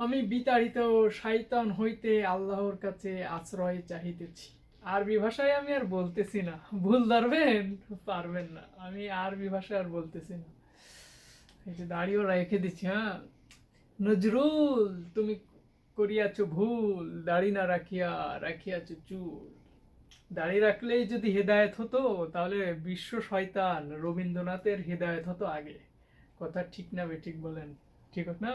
আমি বিতাড়িত শয়তান হইতে আল্লাহর কাছে আশ্রয় চাহিতেছি। আরবি ভাষায় আমি আর বলতেছি না। ভুল ধরবেন? পারবেন না। আমি আরবি ভাষায় আর বলতেছি না। এই যে দাড়িও রেখে দিচ্ছি, হ্যাঁ। নজরুল, তুমি করিয়াছ ভুল, দাড়ি না রাখিয়া রাখিয়াছ চুল। দাড়ি রাখলেই যদি হেদায়েত হতো, তাহলে বিশ্ব শয়তান রবীন্দ্রনাথের হেদায়েত হতো আগে। কথা ঠিক না বেঠিক বলেন? ঠিক না?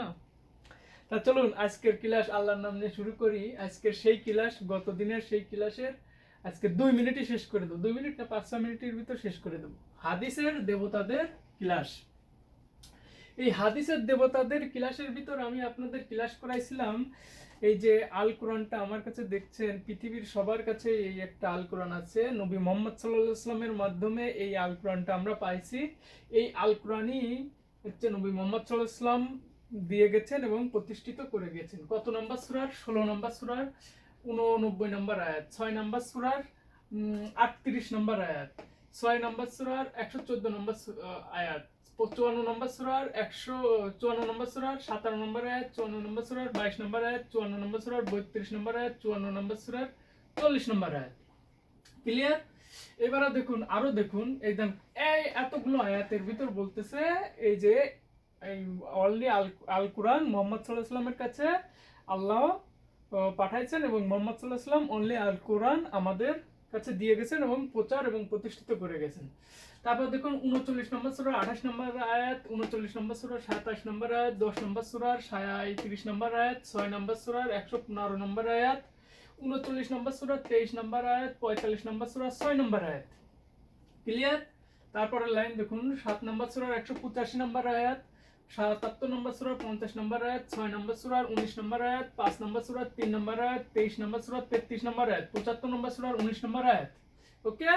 তা চলুন আজকের ক্লাস আল্লাহর নাম নিয়ে শুরু করি। আজকের সেই ক্লাস, গত দিনের সেই ক্লাসের আজকে 2 মিনিটই শেষ করে দেবো। 2 মিনিট না 5-6 মিনিটের ভিতর শেষ করে দেবো। হাদিসের দেবতাদের ক্লাস। এই হাদিসের দেবতাদের ক্লাসের ভিতর আমি আপনাদের ক্লাস করাইছিলাম এই যে আল কোরআনটা আমার কাছে দেখছেন, পৃথিবীর সবার কাছে এই একটা আল কোরআন আছে। নবী মোহাম্মদ সাল্লাল্লাহু আলাইহি ওয়াসাল্লামের মাধ্যমে এই আল কোরআনটা আমরা পাইছি। এই আল কোরআনই হচ্ছে নবী মোহাম্মদ সাল্লাল্লাহু আলাইহি ওয়াসাল্লাম দিয়ে গেছেন এবং প্রতিষ্ঠিত করে গেছেন। কত নম্বর সূরার? 16 নম্বর সূরার 89 নম্বর আয়াত, 6 নম্বর সূরার 38 নম্বর আয়াত, 6 নম্বর সূরার 114 নম্বর আয়াত, 54 নম্বর সূরার 154 নম্বর সূরার 57 নম্বর আয়াত, 54 নম্বর সূরার 22 নম্বর আয়াত, 54 নম্বর সূরার 32 নম্বর আয়াত, 54 নম্বর সূরার 40 নম্বর আয়াত। ক্লিয়ার? এবারে দেখুন, আরো দেখুন, এই দেন এই এতগুলো আয়াতের ভিতর বলতেছে এই যে এই অলরেডি আল কোরআন মুহাম্মদ সাল্লাল্লাহু আলাইহি ওয়াসাল্লামের কাছে আল্লাহ পাঠাইছেন এবং মুহাম্মদ সাল্লাল্লাহু আলাইহি ওয়াসাল্লাম অনলি আল কোরআন আমাদের কাছে দিয়ে গেছেন এবং প্রচার এবং প্রতিষ্ঠিত করে গেছেন। তারপর দেখুন 39 নম্বর সূরা 28 নম্বর আয়াত, 39 নম্বর সূরা 27 নম্বর আয়াত, 10 নম্বর সূরার 37 নম্বর আয়াত, 6 নম্বর সূরার 115 নম্বর আয়াত, 39 নম্বর সূরা 23 নম্বর আয়াত, 45 নম্বর সূরা 6 নম্বর আয়াত। ক্লিয়ার? তারপরে লাইন দেখুন 7 নম্বর সূরার 185 নম্বর আয়াত, 77 নম্বর সূরার 50 নম্বর আয়াত, 6 নম্বর সূরার 19 নম্বর আয়াত, 5 নম্বর সূরার 3 নম্বর আয়াত, 23 নম্বর সূরার 33 নম্বর আয়াত, 75 নম্বর সূরার 19 নম্বর আয়াত। ওকে?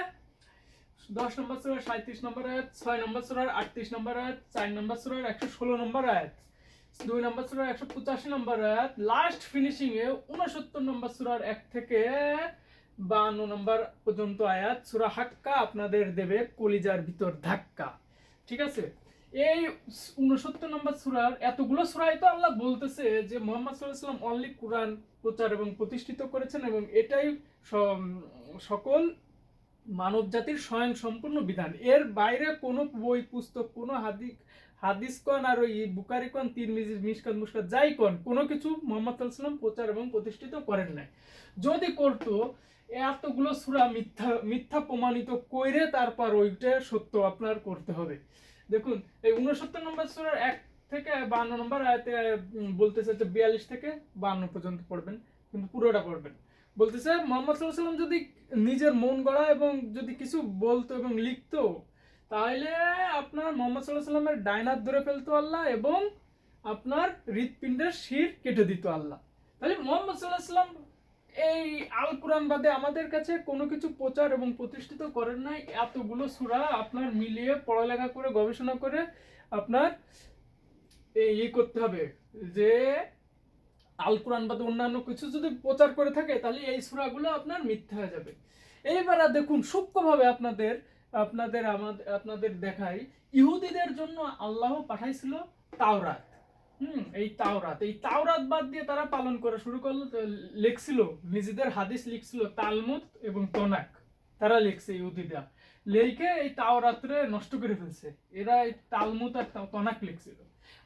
10 নম্বর সূরার 37 নম্বর আয়াত, 6 নম্বর সূরার 38 নম্বর আয়াত, 4 নম্বর সূরার 116 নম্বর আয়াত, 2 নম্বর সূরার 185 নম্বর আয়াত, লাস্ট ফিনিশিং এ 69 নম্বর সূরার 1 থেকে 52 নম্বর পর্যন্ত আয়াত সূরা হাক্কা আপনাদের দেবে কলিজার ভিতর ধাক্কা। ঠিক আছে? এই 69 নম্বর সূরার এতগুলো সূরায় তো আল্লাহ বলতেছে যে মুহাম্মদ সাল্লাল্লাহু আলাইহি ওয়াসাল্লাম অনলি কোরআন প্রচার এবং প্রতিষ্ঠিত করেছেন এবং এটাই সকল মানব জাতির স্বয়ং সম্পূর্ণ বিধান। এর বাইরে কোনো বই পুস্তক, কোনো হাদিস কন আর ওই বুখারী কন, তিরমিজি, মিশকাত, মুশকাত যাই কন, কোনো কিছু মুহাম্মদ সাল্লাল্লাহু আলাইহি ওয়াসাল্লাম প্রচার এবং প্রতিষ্ঠিত করেন নাই। যদি করতো এতগুলো সূরা মিথ্যা প্রমাণিত কইরে তারপর ওইটা সত্য আপনার করতে হবে। দেখুন এই 69 নম্বর সূরার 1 থেকে 52 নম্বর আয়াতে বলতেছে যে 42 থেকে 52 পর্যন্ত পড়বেন, কিন্তু পুরোটা পড়বেন। বলতেছে মুহাম্মদ সাল্লাল্লাহু আলাইহি ওয়াসাল্লাম যদি নিজের মন গড়া এবং যদি কিছু বলতো এবং লিখতো, তাহলে আপনার মুহাম্মদ সাল্লাল্লাহু আলাইহি ওয়াসাল্লামের ডাইন হাত ধরে ফেলতো আল্লাহ এবং আপনার হৃৎপিণ্ডের শির কেটে দিত আল্লাহ। তাহলে মুহাম্মদ সাল্লাল্লাহু আলাইহি ওয়াসাল্লাম এই আল কোরআন বাদে আমাদের কাছে কোনো কিছু প্রচার এবং প্রতিষ্ঠিত করেন নাই। এতগুলো সূরা আপনার মিলিয়ে পড়ালেখা করে গবেষণা করে আপনার এই করতে হবে যে আল কোরআন বাদে অন্যান্য কিছু যদি প্রচার করে থাকে তাহলে এই সূরাগুলো আপনার মিথ্যা হয়ে যাবে। এইবার দেখুন সূক্ষ্মভাবে আপনাদের আপনাদের আপনাদের দেখাই, ইহুদিদের জন্য আল্লাহ পাঠাইছিল তাওরাত। এই তাওরাত বাদ দিয়ে তারা পালন করা শুরু করলো, লিখছিল নিজেদের হাদিস, লিখছিল তালমুদ এবং তনাক। তারা লিখছে ইহুদিরা, লিখে এই তাওরাতরে নষ্ট করে ফেলছে। এরা এই তালমুদ আর তনাক লিখছিল।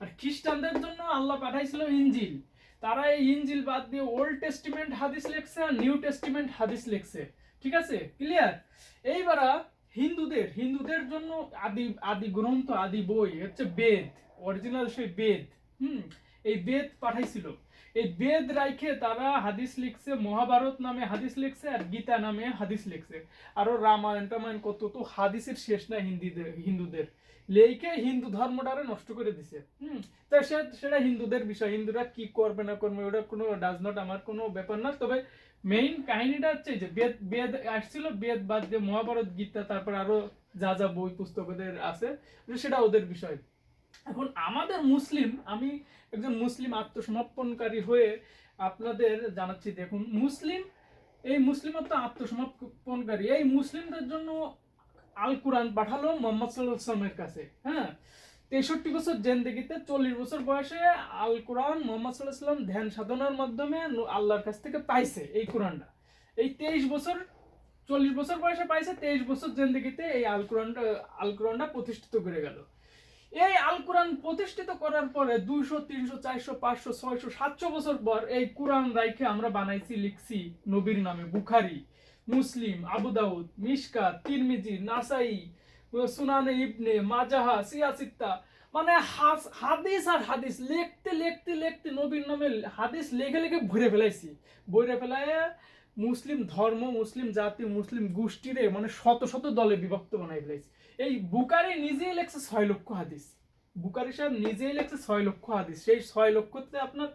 আর খ্রিস্টানদের জন্য আল্লাহ পাঠাইছিল ইনজিল। তারা এই ইনজিল বাদ দিয়ে ওল্ড টেস্টিমেন্ট হাদিস লিখছে আর নিউ টেস্টিমেন্ট হাদিস লিখছে। ঠিক আছে? ক্লিয়ার? এইবার হিন্দুদের জন্য আদি গ্রন্থ, আদি বই হচ্ছে বেদ, অরিজিনাল সেই বেদ। এই বেদ পাঠাইছিল। এই বেদ রাইখে তারা হাদিস লিখছে, মহাভারত নামে হাদিস লিখছে আর গীতা নামে হাদিস লিখছে। আরো রামায়ণ টামায়ণ কত তো হাদিসের শেষ নাই হিন্দুদের লেইকে হিন্দু ধর্মটারে নষ্ট করে দিছে। তো সেটা হিন্দুদের বিষয়, হিন্দুরা কি করবে না করবে ওটা কোনো ডাজ নট আমার কোনো ব্যাপার না। তবে মেইন কাহিনীটা হচ্ছে যে বেদ আসছিল, বেদ বাদ দিয়ে মহাভারত, গীতা, তারপর আরো যা যা বই পুস্তক ওদের আছে সেটা ওদের বিষয়। এখন আমাদের মুসলিম, আমি একজন মুসলিম আত্মসমর্পণকারী হয়ে আপনাদের জানাচ্ছি, দেখুন এই মুসলিমত্ব আত্মসমর্পণকারী এই মুসলিমদের জন্য আল কোরআন পাঠালো মুহাম্মদ সাল্লাল্লাহু আলাইহি ওয়াসাল্লামের কাছে। হ্যাঁ, 63 বছর জেন্দেগিতে 40 বছর বয়সে আল কোরআন মোহাম্মদ সাল্লাল্লাহু আলাইহি ওয়াসাল্লাম ধ্যান সাধনার মাধ্যমে আল্লাহর কাছ থেকে পাইছে এই কোরআনটা। এই 23 বছর 40 বছর বয়সে পাইছে, 23 বছর জেন্দেগিতে এই আল কোরআনটা প্রতিষ্ঠিত করে গেল। এই আল কোরআন প্রতিষ্ঠিত করার পরে 200, 300, 400, 500, 600, 700 বছর পর এই কোরআন রাইখে আমরা বানাইছি, লিখছি নবীর নামে বুখারী, মুসলিম, আবু দাউদ, মিশকাত, তিরমিজি, নাসাই, সুনানে ইবনে মাজাহা, সিয়াসিত্তা, মানে হাদিস আর হাদিস লিখতে লিখতে লিখতে নবীর নামে হাদিস লেখে লেখে ভরে ফেলাইছি। ভরে ফেলায় মুসলিম ধর্ম, মুসলিম জাতি, মুসলিম গোষ্ঠীরে মানে শত শত দলে বিভক্ত বানাই ফেলাইছি। এই বুখারী নিজেই লেখছে 6 লক্ষ হাদিস। বুখারী সাহেব নিজেই লেখছে 6 লক্ষ হাদিস। সেই 6 লক্ষতে আপনার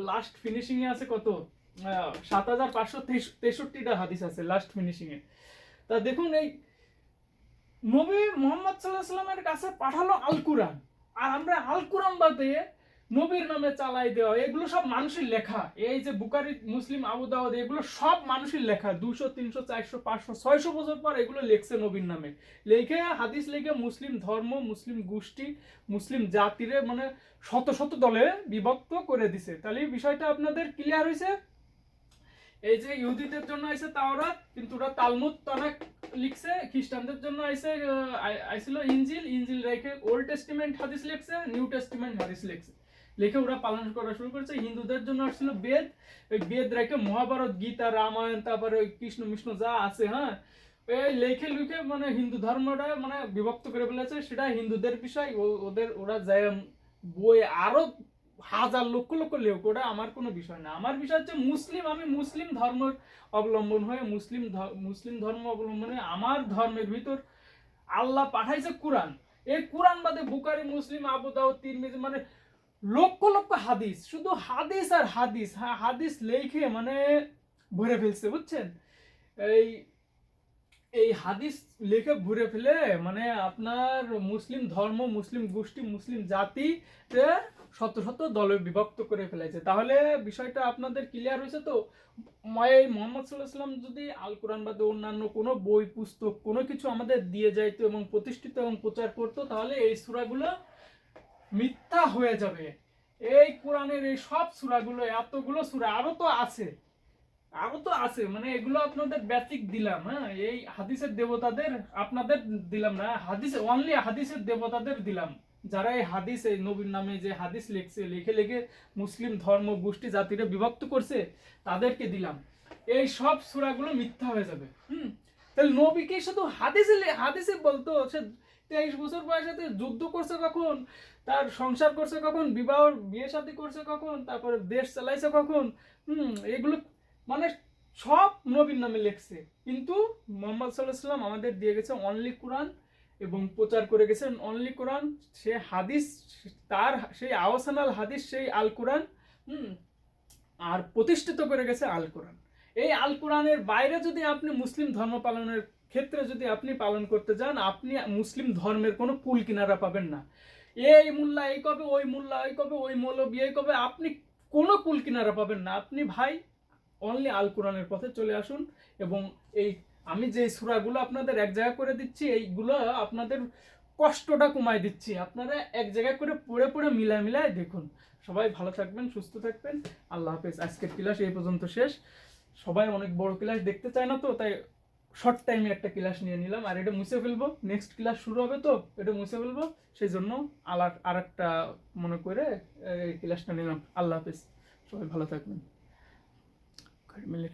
লাস্ট ফিনিশিং এ আছে কত, 7563টা হাদিস আছে লাস্ট ফিনিশিং এ। তা দেখুন, এই নবী মুহাম্মদ সাল্লাল্লাহু আলাইহি ওয়াসাল্লামের কাছে পাঠালো আল কোরআন, আর আমরা আল কোরআন বাদে নবীর নামে চালাই দেওয়া, এগুলো সব মানুষের লেখা। এই যে বুখারী, মুসলিম, আবু দাউদ, এগুলো সব মানুষের লেখা। 200, 300, 400, 500, 600 বছর পর এগুলো লেখছে নবীর নামে। লেখে হাদিস লেখে মুসলিম ধর্ম, মুসলিম গোষ্ঠী, মুসলিম জাতিরে মানে শত শত দলে বিভক্ত করে দিছে। তাহলে এই বিষয়টা আপনাদের ক্লিয়ার হয়েছে। এই যে ইহুদিদের জন্য আইছে তাওরাত, কিন্তু ওরা তালমুদ তানাক লিখছে। খ্রিস্টানদের জন্য আইছিল ইনজিল রেখে ওল্ড টেস্টিমেন্ট হাদিস লিখছে, নিউ টেস্টিমেন্ট হাদিস লিখছে। লিখে ওরা পালন করা শুরু করেছে। হিন্দুদের জন্য আসছিল বেদ, ওই বেদ রেখে মহাভারত, গীতা, রামায়ণ, তারপরে ওই কৃষ্ণ মিষ্ণ যা আছে, হ্যাঁ, এই লেখে লিখে মানে হিন্দু ধর্মটা মানে বিভক্ত করে ফেলেছে। সেটা হিন্দুদের বিষয়, ওরা যায় বই আরো হাজার লক্ষ লক্ষ লেখ, ওটা আমার কোনো বিষয় না। আমার বিষয় হচ্ছে মুসলিম, আমি মুসলিম ধর্ম অবলম্বন হয়ে মুসলিম ধর্ম অবলম্বনে আমার ধর্মের ভিতর আল্লাহ পাঠাইছে কোরআন। এই কোরআন বাদে বুখারী, মুসলিম, আবু দাউদ, তিরমিজি, মানে লক্ষ লক্ষ হাদিস, শুধু হাদিস আর হাদিস, হ্যাঁ, হাদিস লেখে মানে ভরে ফেলছে, বুঝছেন। এই এই হাদিস লেখে ঘুরে ফেলে মানে আপনার মুসলিম ধর্ম, মুসলিম গোষ্ঠী, মুসলিম জাতি শত শত দলে বিভক্ত করে ফেলেছে। তাহলে বিষয়টা আপনাদের ক্লিয়ার হয়েছে তো। এই মোহাম্মদ সাল্লাল্লাহু আলাইহি ওয়াসাল্লাম যদি আল কোরআন বাদে অন্যান্য কোনো বই পুস্তক কোনো কিছু আমাদের দিয়ে যাইতো এবং প্রতিষ্ঠিত এবং প্রচার করতো, তাহলে এই সূরাগুলো মিথ্যা হয়ে যাবে। এই কোরআনের এই সব সূরাগুলো, এতগুলো সূরা আরো তো আছে মানে এগুলো আপনাদের বেসিক দিলাম। হ্যাঁ, এই হাদিসের দেবতাদের আপনাদের দিলাম না, হাদিস অনলি হাদিসের দেবতাদের দিলাম, যারা এই হাদিস, এই নবীর নামে যে হাদিস লিখছে, লিখে লিখে মুসলিম ধর্ম গোষ্ঠী জাতিরে বিভক্ত করছে, তাদেরকে দিলাম। এই সব সূরাগুলো মিথ্যা হয়ে যাবে। তাহলে নবীকে শুধু হাদিসে বলতো। সে 23 বছর বয়সে যুদ্ধ করছে কখন, তার সংসার করছে কখন, বিয়ে শাদী করছে কখন, তারপরে দেশ চালাইছে কখন, এগুলো মানে সব নবীর নামে লেখছে। কিন্তু মুহাম্মদ সাল্লাল্লাহু আলাইহি ওয়াসাল্লাম আমাদের দিয়ে গেছে অনলি কোরআন এবং প্রচার করে গেছেন অনলি কোরআন। সে হাদিস, তার সেই আওসানাল হাদিস, সেই আল কোরআন, আর প্রতিষ্ঠিত করে গেছে আল কোরআন। এই আল কোরআনের বাইরে যদি আপনি মুসলিম ধর্ম পালনের ক্ষেত্রে যদি আপনি পালন করতে যান, আপনি মুসলিম ধর্মের কোনো কুল কিনারা পাবেন না। এই মোল্লা এই কবে, ওই মোল্লা এই কবে, ওই মৌলবি এই কবে, আপনি কোনো কুল কিনারা পাবেন না। আপনি ভাই অনলি আল কোরআনের পথে চলে আসুন। এবং এই আমি যে সূরাগুলো আপনাদের এক জায়গা করে দিচ্ছি, এইগুলো আপনাদের কষ্টটা কমায় দিচ্ছি। আপনারা এক জায়গা করে পড়ে পড়ে মিলায় দেখুন। সবাই ভালো থাকবেন, সুস্থ থাকবেন। আল্লাহ হাফেজ। আজকের ক্লাস এই পর্যন্ত শেষ। সবাই অনেক বড় ক্লাস দেখতে চায় না, তো তাই শর্ট টাইমে একটা ক্লাস নিয়ে নিলাম। আর এটা মুছে ফেলবো, নেক্সট ক্লাস শুরু হবে তো এটা মুছে ফেলবো, সেই জন্য আর একটা মনে করে এই ক্লাসটা নিলাম। আল্লাহ হাফেজ, সবাই ভালো থাকবেন। 9 মিনিট